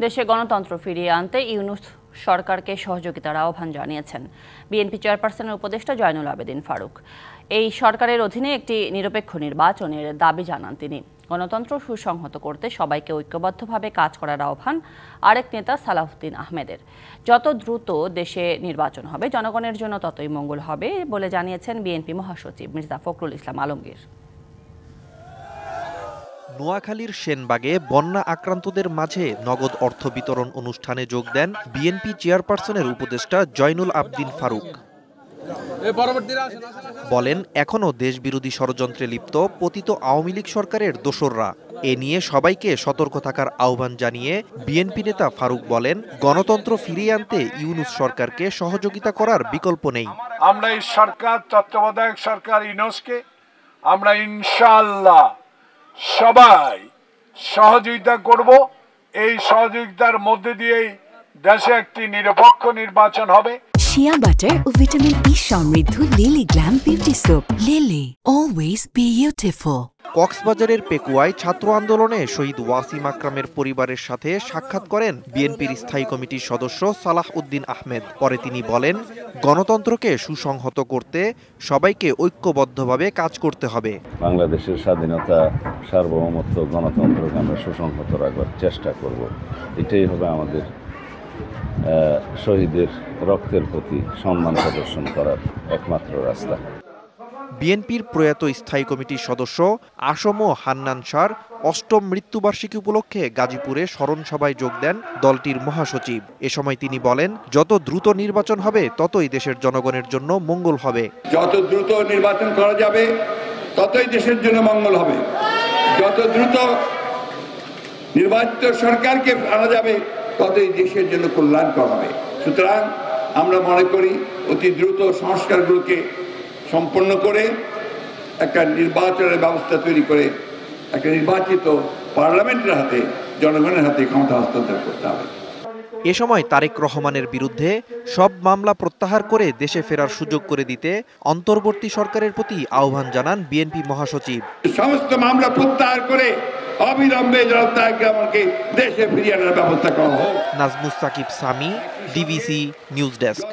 দেশে গণতন্ত্র ফিরিয়ে আনতে ইউনূস সরকারকে সহযোগিতার আহ্বান জানিয়েছেন বিএনপি চেয়ারপারসনের উপদেষ্টা জয়নুল আবেদিন ফারুক। এই সরকারের অধীনে একটি নিরপেক্ষ নির্বাচনের দাবি জানান তিনি। গণতন্ত্র সুসংহত করতে সবাইকে ঐক্যবদ্ধভাবে কাজ করার আহ্বান আরেক নেতা সালাউদ্দিন আহমেদের। যত দ্রুত দেশে নির্বাচন হবে জনগণের জন্য ততই মঙ্গল হবে বলে জানিয়েছেন বিএনপি মহাসচিব মির্জা ফখরুল ইসলাম আলমগীর। নোয়াখালীর সেনবাগে বন্যা আক্রান্তদের মাঝে নগদ অর্থ বিতরণ অনুষ্ঠানে যোগ দেন বিএনপি চেয়ারপারসনের উপদেষ্টা জয়নুল আবেদিন ফারুক। বলেন, এখনও দেশবিরোধী ষড়যন্ত্রে লিপ্ত পতিত আওয়ামী লীগ সরকারের দোসররা। এ নিয়ে সবাইকে সতর্ক থাকার আহ্বান জানিয়ে বিএনপি নেতা ফারুক বলেন, গণতন্ত্র ফিরিয়ে আনতে ইউনূস সরকারকে সহযোগিতা করার বিকল্প নেই। আমরা এই সরকার, তত্ত্বাবধায়ক সরকার ইউনূসকে আমরা ইনশাআল্লাহ সবাই সহযোগিতা করব। এই সহযোগিতার মধ্যে দিয়েই দেশে একটি নিরপেক্ষ নির্বাচন হবে। শিয়া বাটার ও ভিটামিন ই সমৃদ্ধ lily glam beauty soap. Lily, always beautiful. কক্সবাজারের পেকুয়ায় ছাত্র আন্দোলনে শহীদ ওয়াসিম আকরামের পরিবারের সাথে সাক্ষাৎ করেন বিএনপির স্থায়ী কমিটির সদস্য সালাউদ্দিন আহমেদ। পরে তিনি বলেন, গণতন্ত্রকে সুসংহত করতে সবাইকে ঐক্যবদ্ধভাবে কাজ করতে হবে। বাংলাদেশের স্বাধীনতা, সার্বভৌমত্ব, গণতন্ত্রকে আমরা সুসংহত রাখার চেষ্টা করব। এটাই হবে আমাদের শহীদের রক্তের প্রতি সম্মান প্রদর্শন করার একমাত্র রাস্তা। বিএনপির প্রয়াত স্থায়ী কমিটির সদস্য আসম হান্নান শাহর অষ্টম মৃত্যুবার্ষিকী উপলক্ষে গাজীপুরে স্মরণ সভায় যোগ দেন দলটির মহাসচিব। এ সময় তিনি বলেন, যত দ্রুত নির্বাচন হবে ততই দেশের জনগণের জন্য মঙ্গল হবে। যত দ্রুত নির্বাচন করা যাবে ততই দেশের জন্য মঙ্গল হবে। যত দ্রুত নির্বাচিত সরকারকে আনা যাবে ততই দেশের জন্য কল্যাণকর হবে। সুতরাং আমরা মনে করি অতি দ্রুত সংস্কারগুলোকে সম্পন্ন করে একটা নির্বাচনের ব্যবস্থা তৈরি করে একটা নির্বাচিত পার্লামেন্টের হাতে, জনগণের হাতে ক্ষমতা হস্তান্তর করতে হবে। এ সময় তারেক রহমানের বিরুদ্ধে সব মামলা প্রত্যাহার করে দেশে ফেরার সুযোগ করে দিতে অন্তর্বর্তী সরকারের প্রতি আহ্বান জানান বিএনপি মহাসচিব। সমস্ত মামলা প্রত্যাহার করে অবিলম্বে জনতাকে দেশে ফিরিয়ে আনার ব্যবস্থা করা হোক। Nazmus Sakib Sami, DVC news desk.